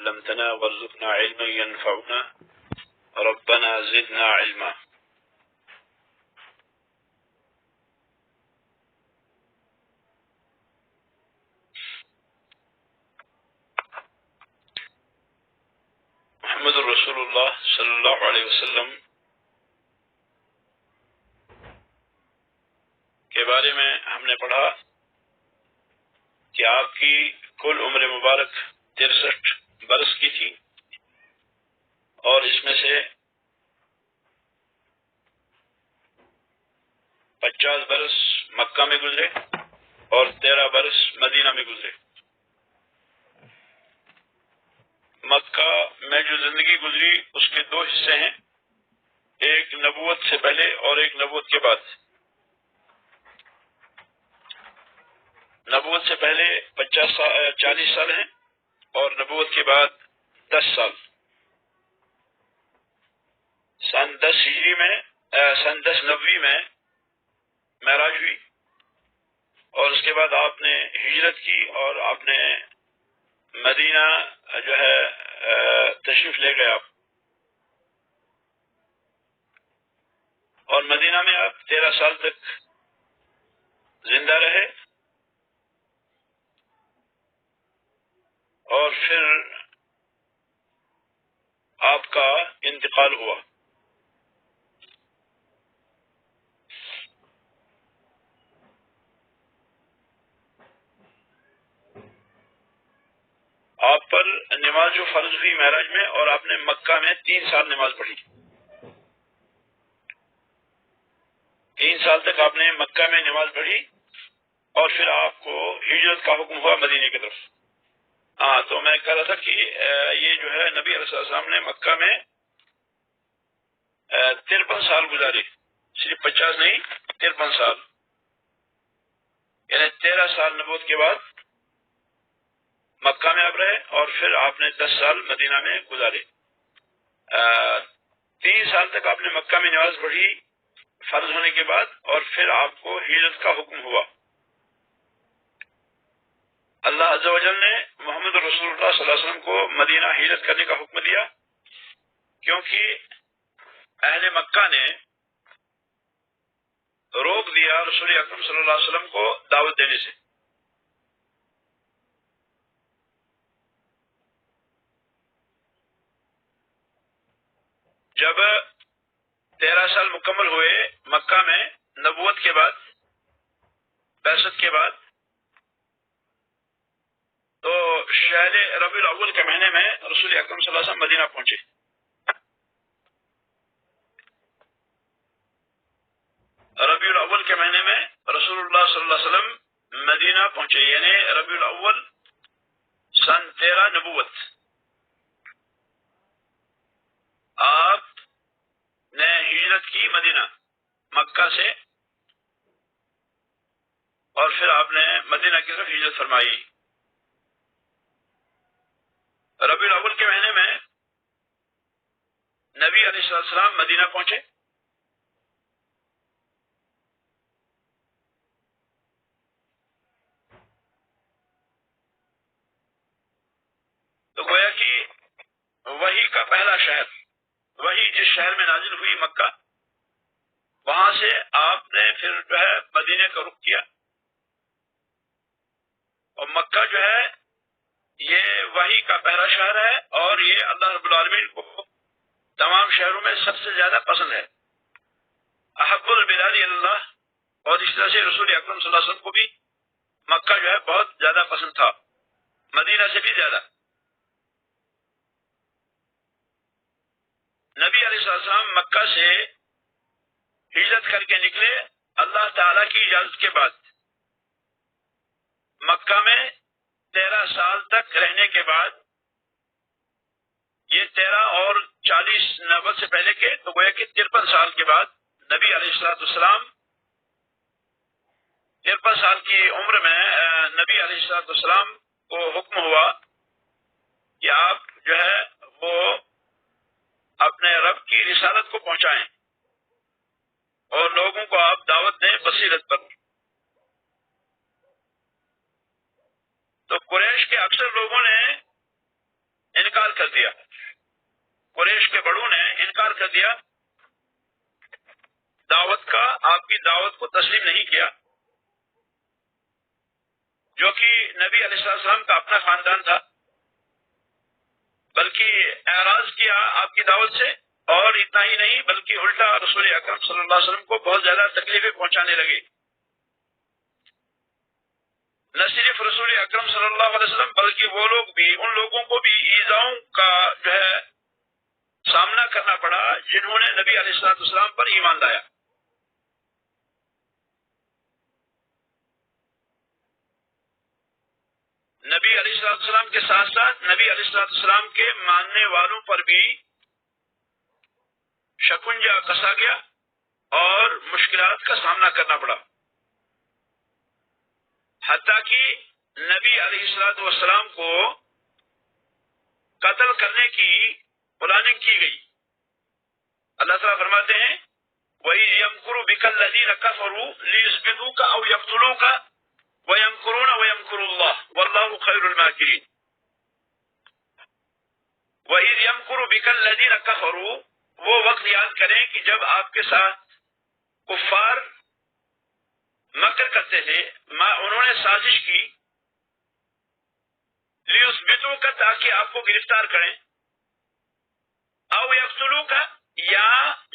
علمتنا وارزقنا علما ينفعنا ربنا زدنا علما. محمد رسول اللہ صلی اللہ علیہ وسلم کے بارے میں ہم نے پڑھا کہ آپ کی کل عمر مبارک 63 برس کی تھی، اور اس میں سے 50 برس مکہ میں گزرے اور 13 برس مدینہ میں گزرے. مکہ میں جو زندگی گزری اس کے 2 حصے ہیں، ایک نبوت سے پہلے اور ایک نبوت کے بعد. نبوت سے پہلے 40 سال ہیں اور نبوت کے بعد 10 سال. سن 10 ہجری میں سن 10 نبوی میں معراج ہوئی، اور اس کے بعد آپ نے ہجرت کی اور آپ نے مدینہ جو ہے تشریف لے گئے آپ، اور مدینہ میں آپ 13 سال تک زندہ رہے، اور پھر آپ کا انتقال ہوا. آپ پر نماز جو فرض ہوئی معراج میں، اور آپ نے مکہ میں 3 سال نماز پڑھی. 3 سال تک آپ نے مکہ میں نماز پڑھی، اور پھر آپ کو ہجرت کا حکم ہوا مدینے کی طرف. تو میں کہہ رہا تھا کہ یہ جو ہے نبی علیہ السلام نے مکہ میں 53 سال گزارے، صرف 50 نہیں، 53 سال، یعنی 13 سال نبوت کے بعد مکہ میں آپ رہے، اور پھر آپ نے 10 سال مدینہ میں گزارے. 3 سال تک آپ نے مکہ میں نماز پڑھی فرض ہونے کے بعد، اور پھر آپ کو ہجرت کا حکم ہوا. اللہ عز و جل نے محمد رسول اللہ صلی اللہ علیہ وسلم کو مدینہ ہجرت کرنے کا حکم دیا، کیونکہ اہل مکہ نے روک دیا رسول اکرم صلی اللہ علیہ وسلم کو دعوت دینے سے. جب 13 سال مکمل ہوئے مکہ میں نبوت کے بعد، بعثت کے بعد، تو شہر ربیع الاول کے مہینے میں رسول اکرم صلی اللہ علیہ وسلم مدینہ پہنچے. ربیع الاول کے مہینے میں رسول اللہ صلی اللہ علیہ وسلم مدینہ پہنچے، یعنی ربیع الاول سن 13 نبوت. آپ نے ہجرت کی مدینہ مکہ سے، اور پھر آپ نے مدینہ کی طرف ہجرت فرمائی. ربیع الاول کے مہینے میں نبی علیہ السلام مدینہ پہنچے. تو گویا کہ وحی کا پہلا شہر، وحی جس شہر میں نازل ہوئی مکہ، وہاں سے آپ نے پھر جو ہے مدینے کا رخ کیا. اور مکہ جو ہے یہ وحی کا پہلا شہر ہے، اور یہ اللہ رب العالمین کو تمام شہروں میں سب سے زیادہ پسند ہے. احب البلاد اللہ، اور اس طرح سے رسول اکرم صلی اللہ علیہ وسلم کو بھی مکہ جو ہے بہت زیادہ پسند تھا، مدینہ سے بھی زیادہ. نبی علیہ السلام مکہ سے ہجرت کر کے نکلے اللہ تعالی کی اجازت کے بعد. مکہ میں 13 سال تک رہنے کے بعد، یہ 13 اور 40 نبوت سے پہلے کے، تو گویا کہ 53 سال کے بعد نبی علیہ السلام 53 سال کی عمر میں نبی علیہ السلام کو حکم ہوا کہ آپ جو ہے وہ اپنے رب کی رسالت کو پہنچائیں اور لوگوں کو آپ دعوت دیں بصیرت پر. تو قریش کے اکثر لوگوں نے ان کا کر دیا، قریش کے بڑوں نے انکار کر دیا دعوت کا، آپ کی دعوت کو تسلیم نہیں کیا، جو کہ نبی علیہ السلام کا اپنا خاندان تھا، بلکہ اعراض کیا آپ کی دعوت سے، اور اتنا ہی نہیں بلکہ الٹا رسول اکرم صلی اللہ علیہ وسلم کو بہت زیادہ تکلیفیں پہنچانے لگے۔ نہ صرف رسول اکرم صلی اللہ علیہ وسلم بلکہ وہ لوگ بھی، ان لوگوں کو بھی ایذاؤں کا جو ہے سامنا کرنا پڑا جنہوں نے نبی علیہ السلام پر ایمان لایا۔ نبی علیہ السلام کے ساتھ ساتھ نبی علیہ السلام کے ماننے والوں پر بھی شکنجا کسا گیا اور مشکلات کا سامنا کرنا پڑا، حتیٰ کہ نبی علیہ السلام کو قتل کرنے کی پلاننگ کی گئی۔ اللہ تعالیٰ فرماتے ہیں وَإِذْ يَمْكُرُ بِكَ الَّذِينَ كَفَرُوا لِيُثْبِتُوكَ أَوْ يَقْتُلُوكَ وَيَمْكُرُونَ وَيَمْكُرُ اللَّهُ وَاللَّهُ خَيْرُ الْمَاكِرِينَ۔ وَإِذْ يَمْكُرُ بِكَ الَّذِينَ كَفَرُوا، وہ وقت یاد کریں کہ جب آپ کے ساتھ کفار مکر کرتے تھے، انہوں نے سازش کی لیثبتوک، تاکہ آپ کو گرفتار کریں، او یقتلوک، یا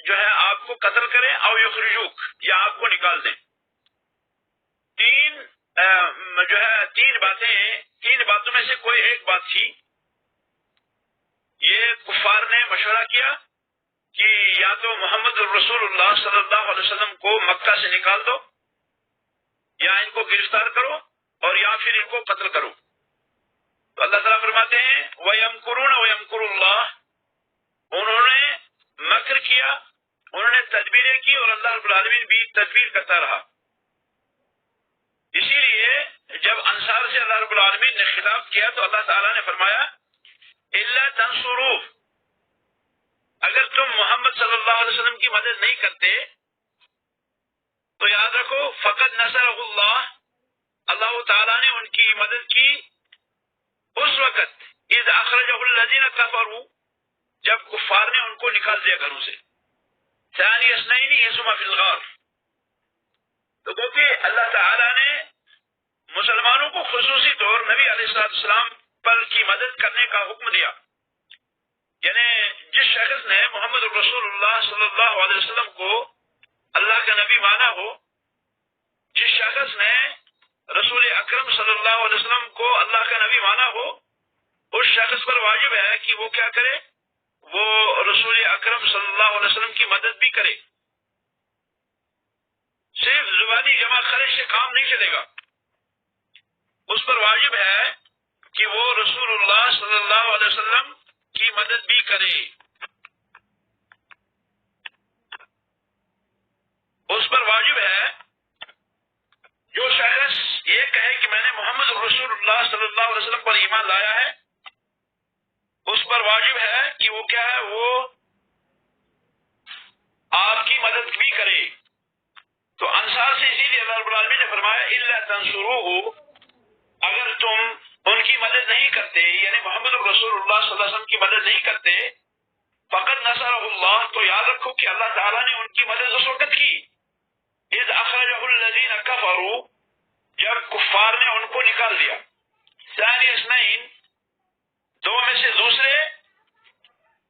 جو ہے آپ کو قتل کریں، او یخرجوک، یا آپ کو نکال دیں۔ تین باتوں میں سے کوئی ایک بات تھی۔ یہ کفار نے مشورہ کیا کہ یا تو محمد الرسول اللہ صلی اللہ علیہ وسلم کو مکہ سے نکال دو، یا ان کو گرفتار کرو، اور یا پھر ان کو قتل کرو۔ تو اللہ تعالیٰ فرماتے ہیں وَيَمْكُرُونَ وَيَمْكُرُ اللَّهُ، انہوں نے مکر کیا، انہوں نے تدبیریں کی، اور اللہ رب العالمین بھی تدبیر کرتا رہا۔ اسی لیے جب انصار سے اللہ رب العالمین نے خطاب کیا تو اللہ تعالیٰ نے فرمایا إِلَّا تَنْصُرُوهُ، اگر تم محمد صلی اللہ علیہ وسلم کی مدد نہیں کرتے تو یاد رکھو فقد نصرہ اللہ، اللہ تعالیٰ نے ان کی مدد کی اس وقت اذ اخرجہ الذین کفروا، جب کفار نے ان کو نکال دیا گھروں سے، ثانی اثنین اذ ہما فی الغار۔ تو کیونکہ اللہ تعالیٰ نے مسلمانوں کو خصوصی طور نبی علیہ السلام پر کی مدد کرنے کا حکم دیا، یعنی جس شخص نے محمد رسول اللہ صلی اللہ علیہ وسلم کو اللہ کا نبی مانا ہو، جس شخص نے رسول اکرم صلی اللہ علیہ وسلم کو اللہ کا نبی مانا ہو، اس شخص پر واجب ہے کہ وہ کیا کرے، وہ رسول اکرم صلی اللہ علیہ وسلم کی مدد بھی کرے۔ صرف زبانی جمع خرچ سے کام نہیں چلے گا، اس پر واجب ہے کہ وہ رسول اللہ صلی اللہ علیہ وسلم کی مدد بھی کرے۔ اس پر واجب ہے جو شخص یہ کہے کہ میں نے محمد رسول اللہ صلی اللہ علیہ وسلم پر ایمان لایا ہے، اس پر واجب ہے کہ وہ کیا ہے، وہ آپ کی مدد بھی کرے۔ تو انصار سے اسی لیے اللہ رب العالمین نے فرمایا الا تنصروہ، اگر تم ان کی مدد نہیں کرتے، یعنی محمد رسول اللہ صلی اللہ علیہ وسلم کی مدد نہیں کرتے، فقد نصرہ اللہ، تو یاد رکھو کہ اللہ تعالیٰ نے ان کی مدد اس وقت کی اذ اخرجہ الذین کفروا، جب کفار نے ان کو نکال دیا، ثانی اثنین، دو میں سے دوسرے،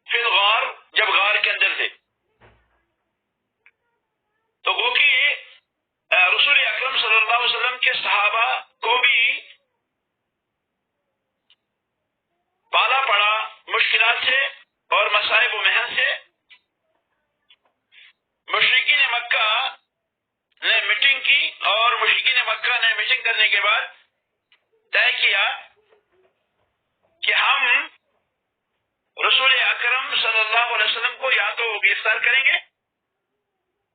فی الغار، جب غار کے اندر تھے۔ تو وہ کہ رسول اکرم صلی اللہ علیہ وسلم کے صحابہ کو بھی پالا پڑا مشکلات سے اور مصائب و محن سے۔ مشرکین مکہ نے میٹنگ کی، اور مشرکین مکہ نے میٹنگ کرنے کے بعد طے کیا کہ ہم رسول اکرم صلی اللہ علیہ وسلم کو یا تو گرفتار کریں گے،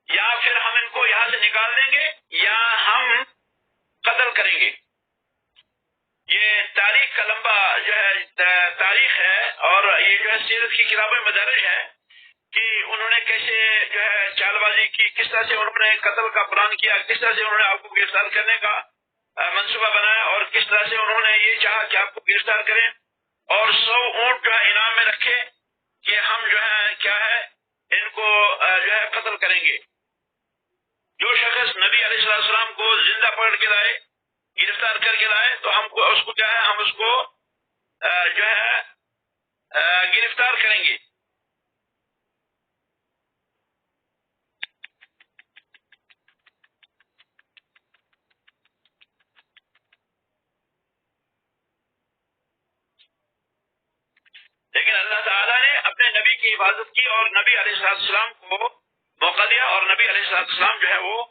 یا پھر ہم ان کو یہاں سے نکال دیں گے، یا ہم قتل کریں گے۔ یہ تاریخ کا لمبا جو ہے تاریخ ہے، اور یہ جو ہے سیرت کی کتابوں میں مدرج ہے کہ انہوں نے کیسے جو ہے چال بازی کی، کس طرح سے انہوں نے قتل کا پلان کیا، کس طرح سے انہوں نے آپ کو گرفتار کرنے کا منصوبہ بنایا، اور کس طرح سے انہوں نے یہ چاہا کہ آپ کو گرفتار کریں، اور 100 اونٹ کا انعام میں میں رکھے کہ ہم جو ہے کیا ہے ان کو جو ہے قتل کریں گے. جو شخص نبی علیہ السلام کو زندہ پکڑ کے لائے، گرفتار کر کے لائے، تو ہم کو اس کو کیا ہے، ہم اس کو جو ہے گرفتار کریں گے. لیکن اللہ تعالیٰ نے اپنے نبی کی حفاظت کی اور نبی علیہ السلام کو موقع دیا، اور نبی علیہ السلام جو ہے وہ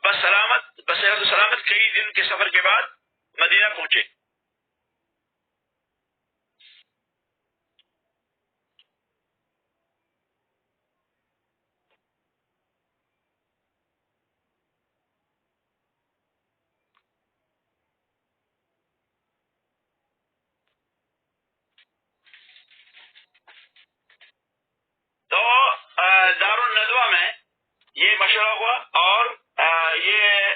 بصحت و سلامت کئی دن کے سفر کے بعد مدینہ پہنچے. تو دار الندوہ میں یہ مشورہ ہوا، اور یہ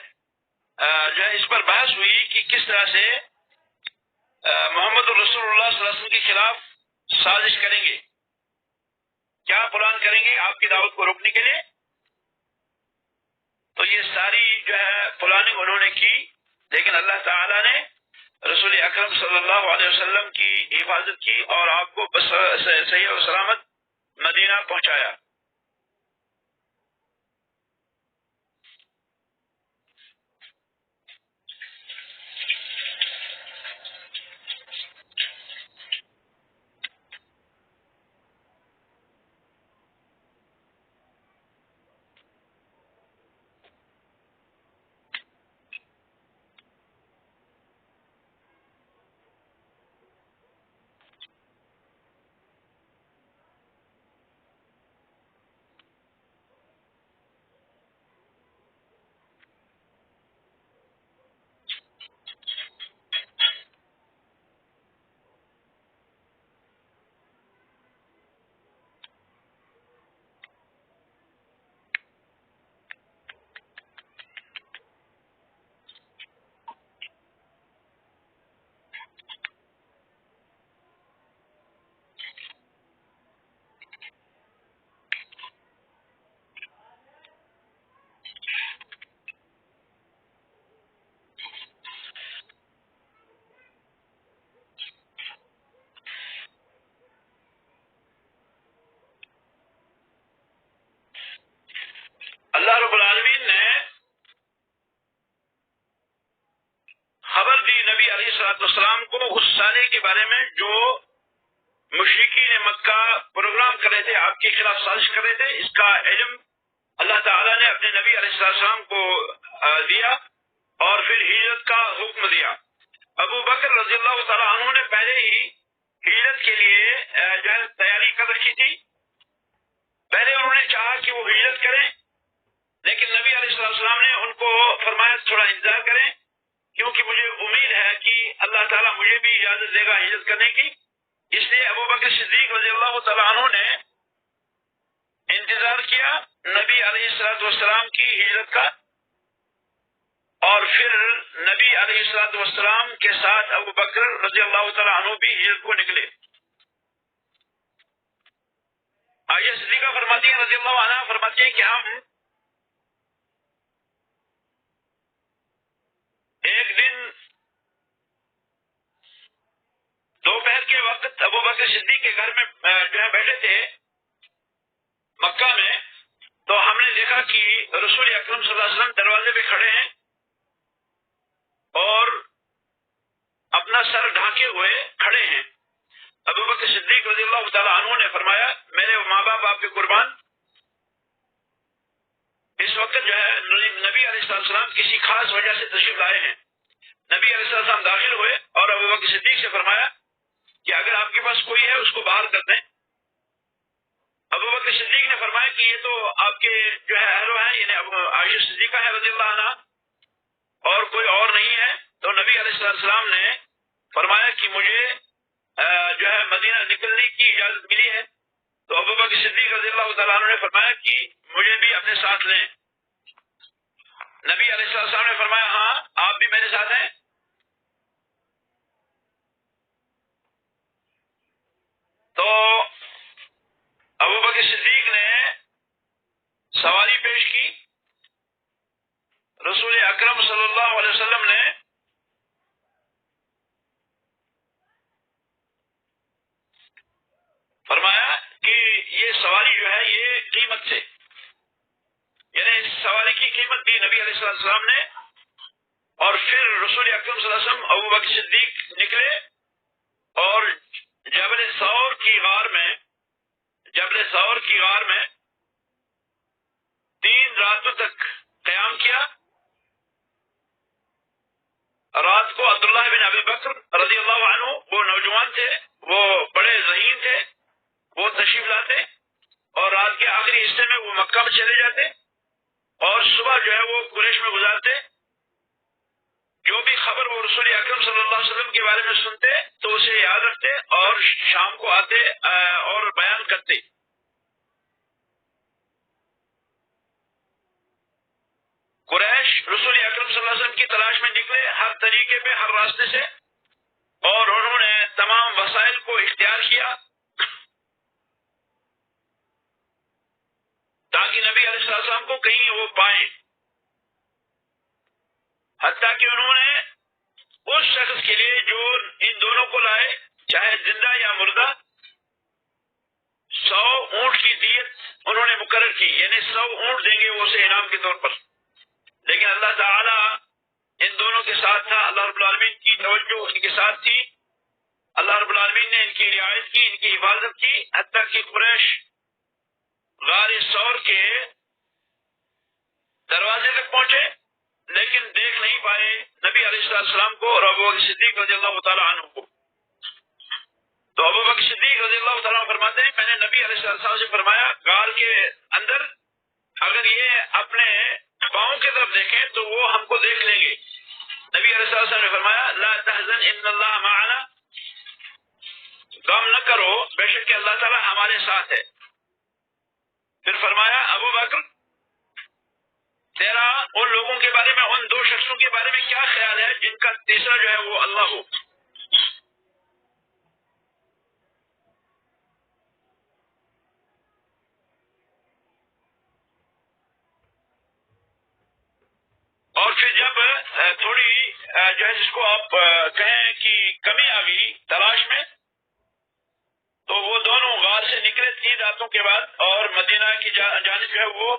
جو ہے اس پر بحث ہوئی کہ کس طرح سے محمد الرسول اللہ صلی اللہ علیہ وسلم کے خلاف سازش کریں گے، کیا پلان کریں گے آپ کی دعوت کو روکنے کے لیے. تو یہ ساری جو ہے پلاننگ انہوں نے کی، لیکن اللہ تعالیٰ نے رسول اکرم صلی اللہ علیہ وسلم کی حفاظت کی اور آپ کو صحیح و سلامت مدینہ پہنچایا. اللہ رب العالمین نے خبر دی نبی علیہ السلام کو اس سالے کے بارے میں جو مشرکین مکہ پروگرام کر رہے تھے، آپ کے خلاف سازش کر رہے تھے. اس کا علم اللہ تعالیٰ نے اپنے نبی علیہ السلام کو دیا اور پھر ہجرت کا حکم دیا. ابو بکر رضی اللہ تعالیٰ عنہ نے پہلے ہی ہجرت کے لیے جو ہے تیاری کر رکھی تھی. پہلے انہوں نے چاہا کہ وہ ہجرت کریں، لیکن نبی علیہ السلام نے ان کو فرمایا تھوڑا انتظار کریں، کیونکہ مجھے امید ہے کہ اللہ تعالیٰ مجھے بھی اجازت دے گا ہجرت کرنے کی. اس لیے ابو بکر صدیق رضی اللہ تعالیٰ عنہ نے انتظار کیا نبی علیہ السلام کی ہجرت کا، اور پھر نبی علیہ السلام کے ساتھ ابو بکر رضی اللہ تعالیٰ عنہ بھی ہجرت کو نکلے. عائشہ صدیقہ فرماتی ہیں رضی اللہ عنہا فرماتی ہیں کہ ہم ایک دن دوپہر کے وقت ابو بکر صدیق کے گھر میں جو ہے بیٹھے تھے مکہ میں، تو ہم نے دیکھا کہ رسول اکرم صلی اللہ علیہ وسلم دروازے پہ کھڑے ہیں اور اپنا سر ڈھانکے ہوئے کھڑے ہیں. ابو بکر صدیق رضی اللہ تعالیٰ عنہ نے فرمایا میرے ماں باپ آپ کے قربان، اس وقت جو ہے نبی علیہ السلام کسی خاص وجہ سے تشریف لائے ہیں. نبی علیہ السلام داخل ہوئے اور ابو بکر صدیق سے فرمایا کہ اگر آپ کے پاس کوئی ہے اس کو باہر کر دیں. ابو بکر صدیق نے فرمایا کہ یہ تو آپ کے جو ہے اہلو ہیں، یعنی عائشہ صدیقہ ہے رضی اللہ عنہ، اور کوئی اور نہیں ہے. تو نبی علیہ السلام نے فرمایا کہ مجھے جو ہے مدینہ نکلنے کی اجازت ملی ہے. تو ابو بکر صدیق رضی اللہ تعالیٰ عنہ نے فرمایا کہ مجھے بھی اپنے ساتھ لیں. نبی علیہ السلام نے فرمایا ہاں آپ بھی میرے ساتھ ہیں. تو قیمت سے، یعنی اس سواری کی قیمت دی نبی علیہ السلام نے. اور پھر رسول اکرم صلی اللہ علیہ وسلم ابو بکر صدیق نکلے اور جبل ثور کی غار میں 3 راتوں تک قیام کیا. رات کو عبداللہ بن ابی بکر رضی اللہ عنہ، وہ نوجوان تھے، وہ بڑے ذہین تھے، وہ تشریف لاتے اور رات کے آخری حصے میں وہ مکہ میں چلے جاتے اور صبح جو ہے وہ قریش میں گزارتے. جو بھی خبر وہ رسول اکرم صلی اللہ علیہ وسلم کے بارے میں سنتے تو اسے یاد رکھتے اور شام کو آتے اور بیان کرتے. قریش رسول اکرم صلی اللہ علیہ وسلم کی تلاش میں نکلے، ہر طریقے پہ، ہر راستے سے، اور انہوں نے تمام وسائل کو اختیار کیا تاکہ نبی علیہ السلام کو کہیں وہ پائیں. حتیٰ کہ انہوں نے اس شخص کے لیے جو ان دونوں کو لائے، چاہے زندہ یا مردہ، 100 اونٹ کی دیت انہوں نے مقرر کی، یعنی 100 اونٹ دیں گے وہ اسے انعام کے طور پر. لیکن اللہ تعالی ان دونوں کے ساتھ تھا، اللہ رب العالمین کی توجہ ان کے ساتھ تھی، اللہ رب العالمین نے ان کی رعایت کی، ان کی حفاظت کی، حتیٰ کہ قریش غار ثور کے دروازے تک پہنچے لیکن دیکھ نہیں پائے نبی علیہ السلام کو اور ابو بکر صدیق رضی اللہ تعالیٰ عنہ کو. تو ابو بکر صدیق رضی اللہ تعالیٰ عنہ فرماتے ہیں میں نے نبی علیہ السلام سے فرمایا غار کے اندر اگر یہ اپنے پاؤں کی طرف دیکھیں تو وہ ہم کو دیکھ لیں گے. نبی علیہ السلام نے فرمایا لا تحزن ان اللہ معنا، غم نہ کرو، بے شک کہ اللہ تعالیٰ ہمارے ساتھ ہے. پھر فرمایا ابو بکر تیرا ان لوگوں کے بارے میں، ان 2 شخصوں کے بارے میں کیا خیال ہے جن کا تیسرا جو ہے وہ اللہ ہو؟ اور پھر جب تھوڑی جو ہے جس کو آپ کہیں کہ کمی آ گئی تلاش میں، تو وہ دونوں غار سے نکلے 3 راتوں کے بعد اور مدینہ کی جانب جو ہے وہ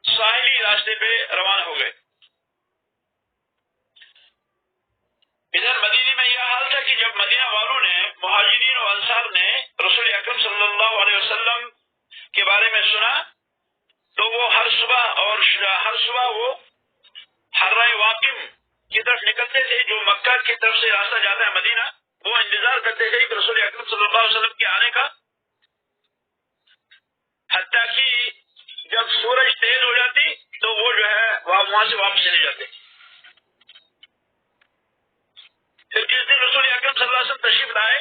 ساحلی راستے پہ روانہ ہو گئے. ادھر مدینے میں یہ حال تھا کہ جب مدینہ والوں نے، مہاجرین و انصار نے رسول اکرم صلی اللہ علیہ وسلم کے بارے میں سنا تو وہ ہر صبح وہ حرہ واقم کی طرف نکلتے تھے جو مکہ کی طرف سے راستہ جاتا ہے مدینہ. وہ انتظار کرتے تھے کہ رسول اکرم صلی اللہ علیہ وسلم کے آنے کا، حتیٰ کہ جب سورج تیز ہو جاتی تو وہ جو ہے وہاں سے واپس چلے جاتے. پھر جس دن رسول اکرم صلی اللہ علیہ وسلم تشریف لائے،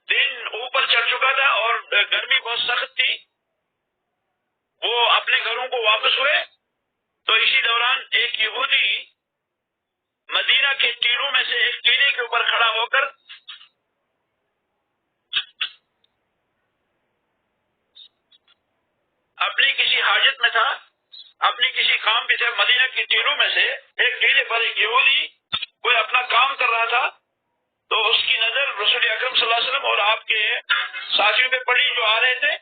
دن اوپر چڑھ چکا تھا اور گرمی بہت سخت تھی، وہ اپنے گھروں کو واپس ہوئے تو اسی دوران ایک یہودی مدینہ کے ٹیلوں میں سے ایک ٹیلے کے اوپر کھڑا ہو کر اپنی کسی حاجت میں تھا، اپنی کسی کام پہ تھے. مدینہ کی ٹیلوں میں سے ایک ٹیلے پر ایک یہودی کوئی اپنا کام کر رہا تھا تو اس کی نظر رسول اکرم صلی اللہ علیہ وسلم اور آپ کے ساتھیوں پہ پڑی جو آ رہے تھے.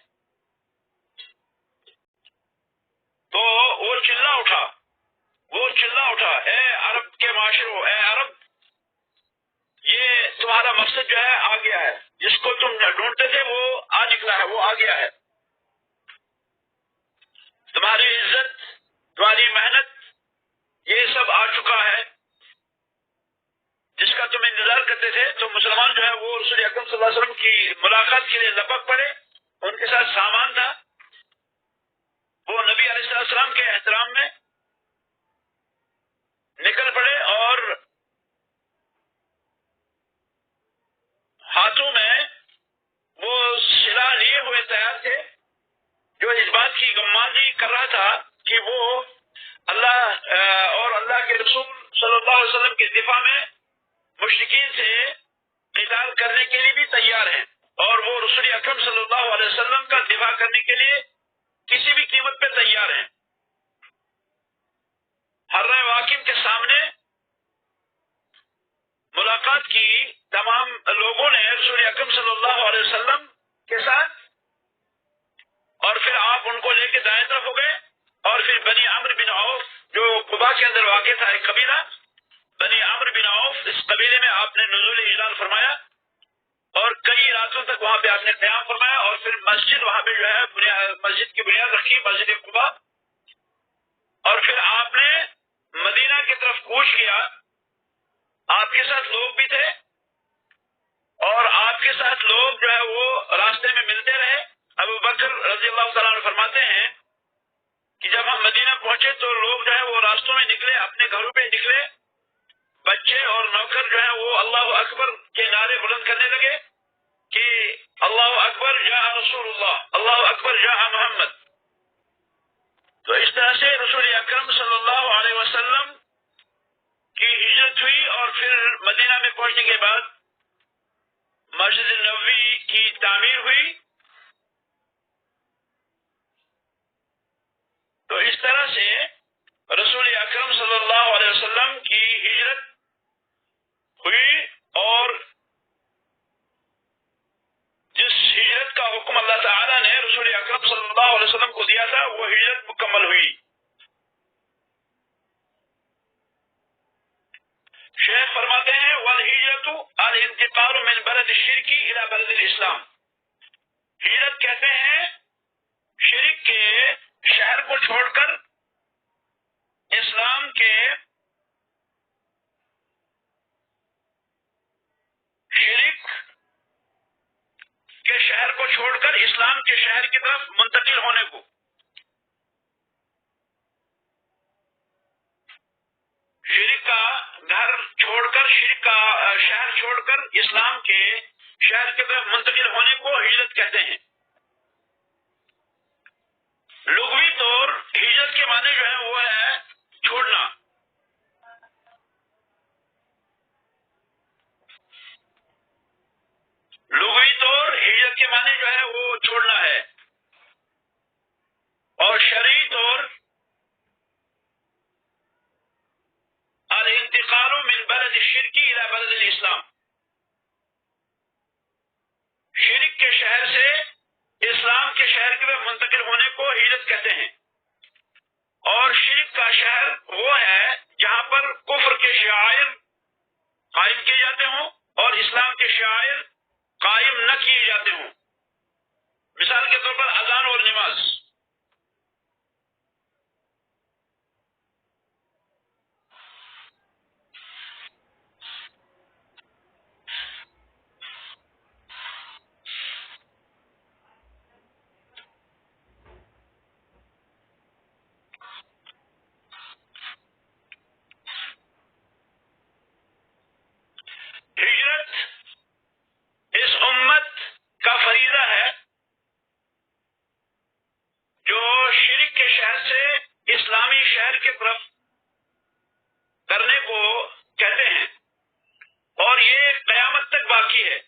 تو وہ چلا اٹھا اے عرب کے معاشروں، اے عرب، یہ تمہارا مقصد جو ہے آ گیا ہے، جس کو تم ڈھونڈتے تھے وہ آ نکلا ہے، وہ آ گیا ہے. تمہاری عزت، تمہاری محنت، یہ سب آ چکا ہے جس کا تم انتظار کرتے تھے. تو مسلمان جو ہے وہ رسول اکرم صلی اللہ علیہ وسلم کی ملاقات کے لیے لپک پڑے. ان کے ساتھ سامان تھا، وہ نبی علیہ السلام کے احترام میں نکل پڑے اور ہاتھوں میں وہ سلاح لیے ہوئے تیار تھے جو اس بات کی گمانی کر رہا تھا کہ وہ اللہ اور اللہ کے رسول صلی اللہ علیہ وسلم کے دفاع میں مشرکین سے قتال کرنے کے لیے بھی تیار ہیں اور وہ رسول اکرم صلی اللہ علیہ وسلم کا دفاع کرنے کے لیے کسی بھی قیمت پہ تیار ہیں. حرہ واقم کے سامنے ملاقات کی تمام لوگوں نے رسول اکرم صلی اللہ علیہ وسلم کے ساتھ قلعے کے دائیں طرف ہو گئے، اور پھر بنی عمرو بن عوف جو قباء کے اندر واقع تھا ایک قبیلہ، بنی عمرو بن عوف، اس قبیلے میں آپ نے نزول ہلال فرمایا اور کئی راتوں تک وہاں پہ آپ نے قیام فرمایا، اور پھر مسجد وہاں پہ جو ہے مسجد کی بنیاد رکھی، مسجد قباء، اور پھر آپ نے مدینہ کی طرف کوچ کیا۔ آپ کے ساتھ لوگ بھی تھے اور آپ کے ساتھ لوگ جو ہے وہ راستے میں ملتے رہے۔ ابو بکر رضی اللہ تعالیٰ عنہ فرماتے ہیں کہ جب ہم مدینہ پہنچے تو لوگ جو ہے وہ راستوں میں نکلے، اپنے گھروں پہ نکلے، بچے اور نوکر جو ہے وہ اللہ اکبر کے نعرے بلند کرنے لگے کہ اللہ اکبر جاء رسول اللہ، اللہ اکبر جاء محمد۔ تو اس طرح سے رسول اکرم صلی اللہ علیہ وسلم کی ہجرت ہوئی، اور پھر مدینہ میں پہنچنے کے بعد مسجد نبوی کی تعمیر ہوئی۔ تو اس طرح سے رسول اکرم صلی اللہ علیہ وسلم کی ہجرت ہوئی، اور جس ہجرت کا حکم اللہ تعالیٰ نے رسول اکرم صلی اللہ علیہ وسلم کو دیا تھا وہ ہجرت مکمل ہوئی۔ شیخ فرماتے ہیں والہجرت الانتقال من بلد الشرک الى بلد الاسلام، ہجرت کہتے ہیں شرک کے شہر کو چھوڑ کر اسلام کے شہر کو چھوڑ کر اسلام کے شہر کی طرف منتقل ہونے کو۔ شرک کا گھر چھوڑ کر، شرک کا شہر چھوڑ کر اسلام کے شہر کی طرف منتقل ہونے کو ہجرت کہتے ہیں۔ لغوی طور ہجرت کے معنی جو ہے وہ ہے چھوڑنا۔ لغوی طور ہجرت کے معنی جو ہے وہ چھوڑنا ہے، اور شرعی طور الانتقال من بلد الشرک الى بلد الاسلام، شرک کے شہر سے اسلام کے شہر کی طرف منتقل ہونے کو ہجرت کہتے ہیں۔ اور شرک کا شہر وہ ہے جہاں پر کفر کے شعائر قائم کیے جاتے ہوں اور اسلام کے شعائر قائم نہ کیے جاتے ہوں، مثال کے طور پر اذان اور نماز۔ ہجرت اس امت کا فریضہ ہے جو شرک کے شہر سے اسلامی شہر کی طرف کرنے کو کہتے ہیں، اور یہ قیامت تک باقی ہے۔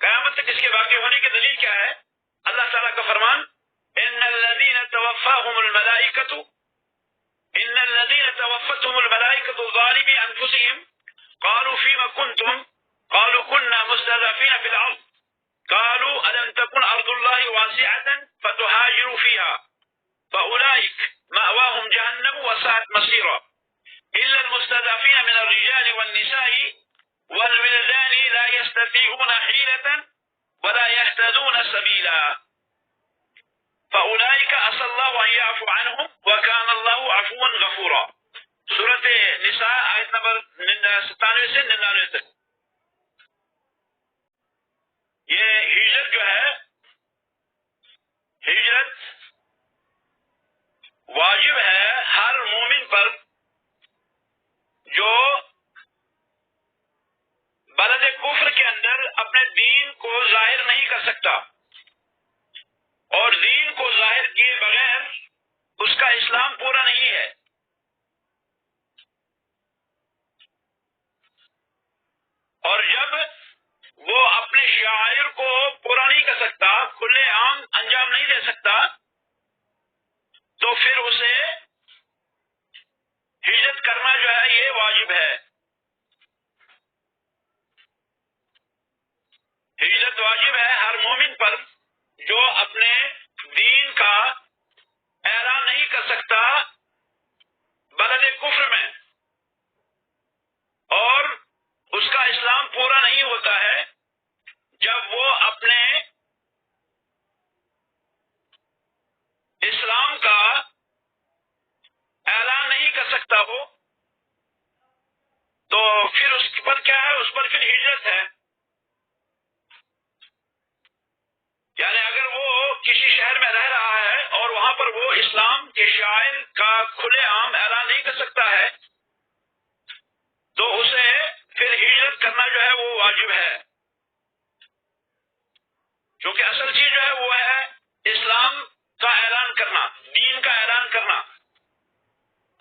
قیامت تک اس کے باقی ہونے کی دلیل کیا ہے؟ اللہ تعالیٰ کا فرمان ان الذین توفاهم الملائکۃ ظالمی انفسهم قالوا فیم کنتم قالوا كنا مستضعفین فی الارض قالوا الم تکن ارض اللہ واسعة فتہاجروا فیها فأولئک مأواهم جہنم وساءت مصیرا الا المستضعفین من الرجال والنساء والولدان لا يستطيعون حیلة ولا يهتدون سبیلا فأولئک عسى اللہ ان یعفو عنہم وکان اللہ عفوا غفورا۔ سورۃ نساء آیت نمبر 97 سے 99 تک۔ یہ ہجرت جو ہے، ہجرت واجب ہے ہر مومن پر جو بلد کفر کے اندر اپنے دین کو ظاہر نہیں کر سکتا، اور دین کو ظاہر کیے بغیر اس کا اسلام پورا نہیں ہے۔ اور جب وہ اپنے شعائر کو پورا نہیں کر سکتا، کھلے عام انجام نہیں دے سکتا، تو پھر اسے ہجرت کرنا جو ہے یہ واجب ہے۔ ہجرت واجب ہے ہر مومن پر جو اپنے دین کا کھلے عام اعلان نہیں کر سکتا ہے تو اسے پھر ہجرت کرنا جو ہے وہ واجب ہے، کیونکہ اصل چیز جو ہے وہ ہے اسلام کا اعلان کرنا، دین کا اعلان کرنا،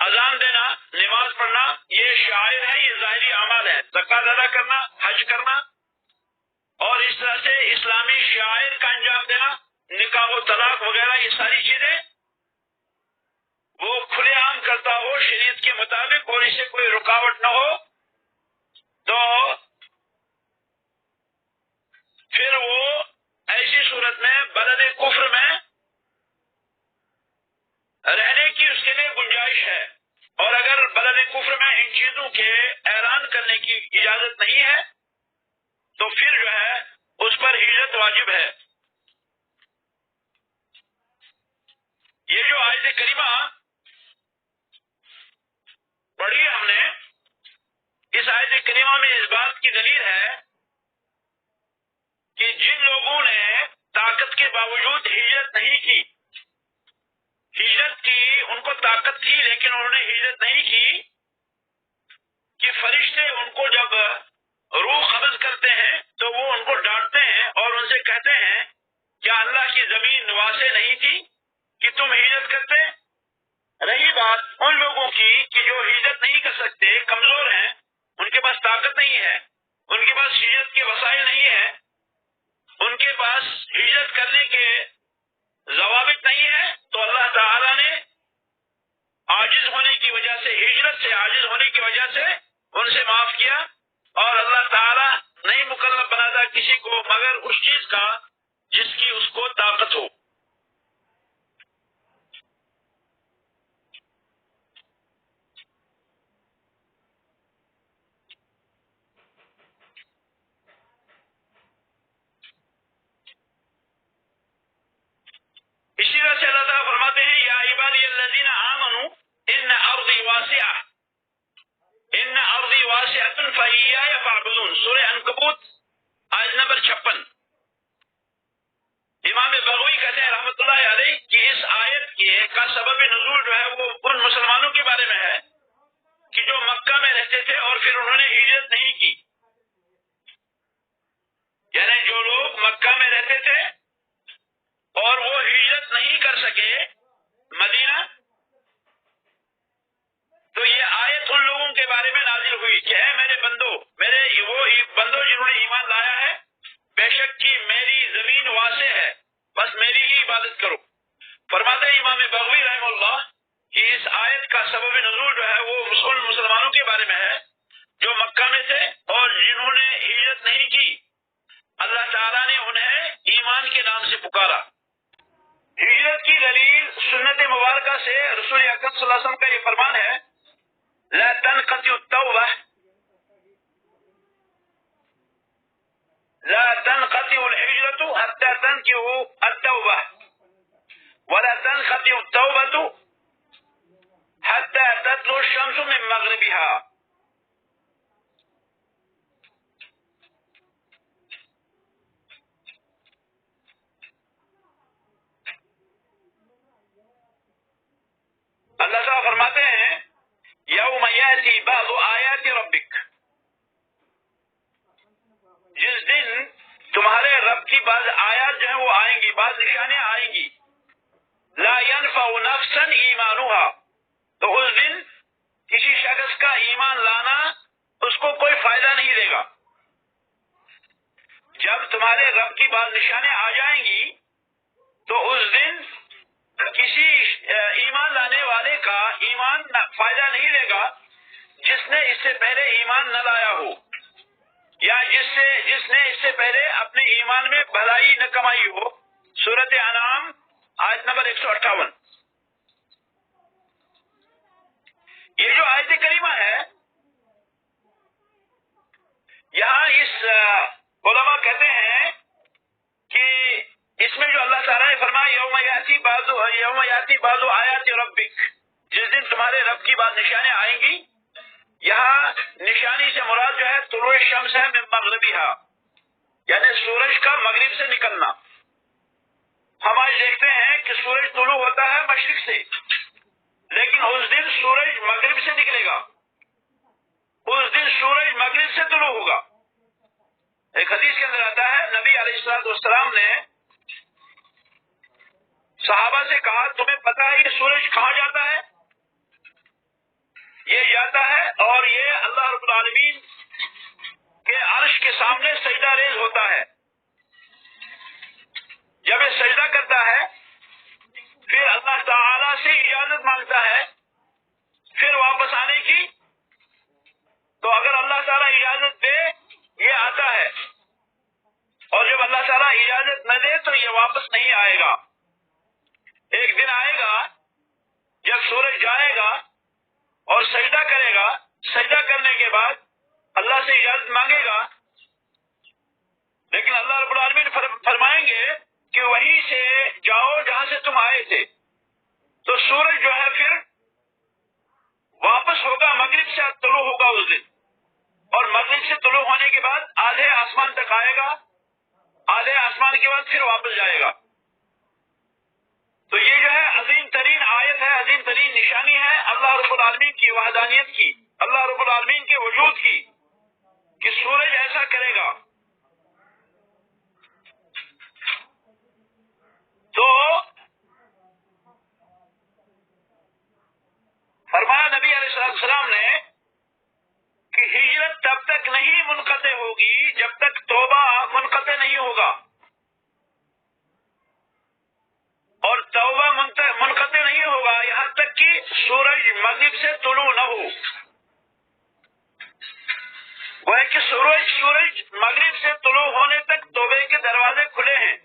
اذان دینا، نماز پڑھنا، یہ شعائر ہیں، یہ ظاہری اعمال ہیں، زکوٰۃ ادا کرنا، حج کرنا، اور اس طرح سے اسلامی شعائر کا انجام دینا، نکاح و طلاق وغیرہ، یہ ساری چیزیں وہ کھلے عام کرتا ہو شریعت کے مطابق اور اسے کوئی رکاوٹ نہ ہو، تو پھر وہ ایسی صورت میں بلد کفر میں رہنے کی اس کے لیے گنجائش ہے، اور اگر بلد کفر میں ان چیزوں کے اعلان کرنے کی اجازت نہیں ہے تو پھر جو ہے اس پر ہجرت واجب ہے۔ یہ جو آیت کریمہ پڑھی ہم نے، اس آیت کریمہ میں اس بات کی دلیل ہے کہ جن لوگوں نے طاقت کے باوجود ہجرت نہیں کی، ہجرت کی ان کو طاقت تھی لیکن انہوں نے ہجرت نہیں کی، کہ فرشتے ان کو جب روح قبض کرتے ہیں تو وہ ان کو ڈانٹتے ہیں اور ان سے کہتے ہیں کیا اللہ کی زمین واسع نہیں تھی کہ تم ہجرت کرتے؟ رہی بات ان لوگوں کی کہ جو ہجرت نہیں کر سکتے، کمزور ہیں، ان کے پاس طاقت نہیں ہے، ان کے پاس ہجرت کے وسائل نہیں ہے، ان کے پاس ہجرت کرنے کے ضوابط نہیں ہے، تو اللہ تعالی نے عاجز ہونے کی وجہ سے، ہجرت سے عاجز ہونے کی وجہ سے ان سے معاف کیا، اور اللہ تعالی نہیں مکلف بناتا کسی کو مگر اس چیز کا جس کی اس کو طاقت ہو۔ اسی طرح سے اللہ تعالیٰ فرماتے ہیں یا عبادی الذین آمنوا ان ارضی واسعہ، ان ارضی واسعۃ فایای فاعبدون، سورہ عنکبوت آیت نمبر 56۔ امام بغوی کہتے ہیں رحمۃ اللہ علیہ کہ اس آیت کے کا سبب نزول جو ہے وہ ان مسلمانوں کے بارے میں ہے کہ جو مکہ میں رہتے تھے اور پھر انہوں نے ہجرت نہیں کی، یعنی جو لوگ مکہ میں رہتے تھے اور وہ ہجرت نہیں کر سکے مدینہ، تو یہ آیت ان لوگوں کے بارے میں نازل ہوئی کہ اے میرے بندو، میرے وہ بندو جنہوں نے ایمان لایا ہے، بے شک کہ میری زمین واسع ہے، بس میری ہی عبادت کرو۔ فرماتے ہیں امام بغوی رحمہ اللہ کہ اس آیت کا سبب نزول جو ہے وہ مسلمانوں کے بارے میں ہے جو مکہ میں تھے اور جنہوں نے ہجرت نہیں کی، اللہ تعالیٰ نے انہیں ایمان کے نام سے پکارا۔ ہجرت کی دلیل سنت مبارکہ سے رسول اکرم صلی اللہ علیہ وسلم کا یہ فرمان ہے لا تنقطع التوبہ، لا تنقطع الحجرۃ حتى تنكحوا التوبہ ولا تنقطع التوبة حتى تطلع الشمس من مغربها۔ اللہ تعالیٰ فرماتے ہیں یوم یاتی بعض آیات ربک، جس دن تمہارے رب کی بعض آیات جو ہیں وہ آئیں گی، بعض نشانیاں آئیں گی، لا ينفع نفسا ایمانها، تو اس دن کسی شخص کا ایمان لانا اس کو کوئی فائدہ نہیں دے گا۔ جب تمہارے رب کی بعض نشانیاں آ جائیں گی تو اس دن کسی ایمان لانے والے کا ایمان فائدہ نہیں دے گا جس نے اس سے پہلے ایمان نہ لایا ہو، یا جس نے اس سے پہلے اپنے ایمان میں بھلائی نہ کمائی ہو۔ سورۃ انعام آیت نمبر 158۔ یہ جو آیت کریمہ ہے یہاں اس علماء کہتے ہیں کہ اس میں جو اللہ تعالیٰ نے فرمایا یوم یاتی بعض آیات ربک، جس دن تمہارے رب کی بعض نشانیاں آئیں گی، یہاں نشانی سے مراد جو ہے طلوع الشمس ہے من مغربها، یعنی سورج کا مغرب سے نکلنا۔ ہم آج دیکھتے ہیں کہ سورج طلوع ہوتا ہے مشرق سے لیکن اس دن سورج مغرب سے نکلے گا، اس دن سورج مغرب سے طلوع ہوگا۔ ایک حدیث کے اندر آتا ہے نبی علیہ الصلوۃ والسلام نے صحابہ سے کہا تمہیں پتا ہے یہ سورج کہاں جاتا ہے؟ یہ جاتا ہے اور یہ اللہ رب العالمین کے عرش کے سامنے سجدہ ریز ہوتا ہے۔ جب یہ سجدہ کرتا ہے پھر اللہ تعالی سے اجازت مانگتا ہے پھر واپس آنے کی، تو اگر اللہ تعالیٰ اجازت دے یہ آتا ہے، اور جب اللہ تعالیٰ اجازت نہ دے تو یہ واپس نہیں آئے گا۔ ایک دن آئے گا جب سورج جائے گا اور سجدہ کرے گا، سجدہ کرنے کے بعد اللہ سے اجازت مانگے گا، لیکن اللہ رب العالمین فرمائیں گے کہ وہیں سے جاؤ جہاں سے تم آئے تھے، تو سورج جو ہے پھر واپس ہوگا، مغرب سے طلوع ہوگا اس دن، اور مغرب سے طلوع ہونے کے بعد آدھے آسمان تک آئے گا، آدھے آسمان کے بعد پھر واپس جائے گا۔ تو یہ جو ہے عظیم ترین آیت ہے، عظیم ترین نشانی ہے اللہ رب العالمین کی وحدانیت کی، اللہ رب العالمین کے وجود کی، کہ سورج ایسا کرے گا۔ تو فرمایا نبی علیہ السلام نے کہ ہجرت تب تک نہیں منقطع ہوگی جب تک توبہ منقطع نہیں ہوگا، اور توبہ منقطع نہیں ہوگا یہاں تک کہ سورج مغرب سے طلوع نہ ہو۔ وہ ہے کہ سورج مغرب سے طلوع ہونے تک توبے کے دروازے کھلے ہیں،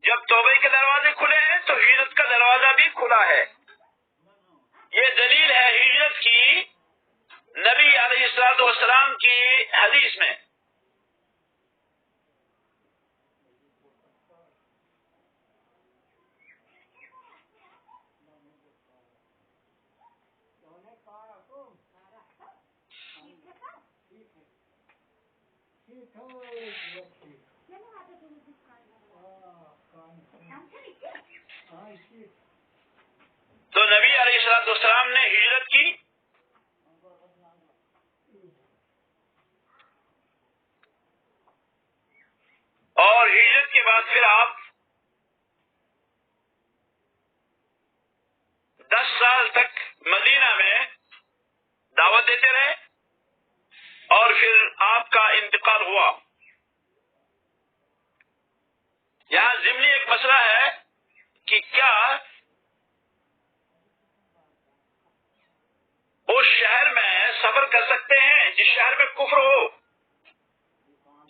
جب توبے کے دروازے کھلے ہیں تو ہجرت کا دروازہ بھی کھلا ہے۔ یہ دلیل ہے ہجرت کی نبی علیہ الصلوۃ والسلام کی حدیث میں۔ تو نبی علیہ الصلوۃ والسلام نے ہجرت کی، اور ہجرت کے بعد پھر آپ 10 سال تک مدینہ میں دعوت دیتے رہے، اور پھر آپ کا انتقال ہوا۔ یہاں ضمنی ایک مسئلہ ہے کہ کیا اس شہر میں سفر کر سکتے ہیں جس شہر میں کفر ہو؟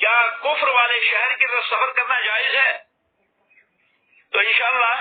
کیا کفر والے شہر کی طرف سفر کرنا جائز ہے؟ تو انشاءاللہ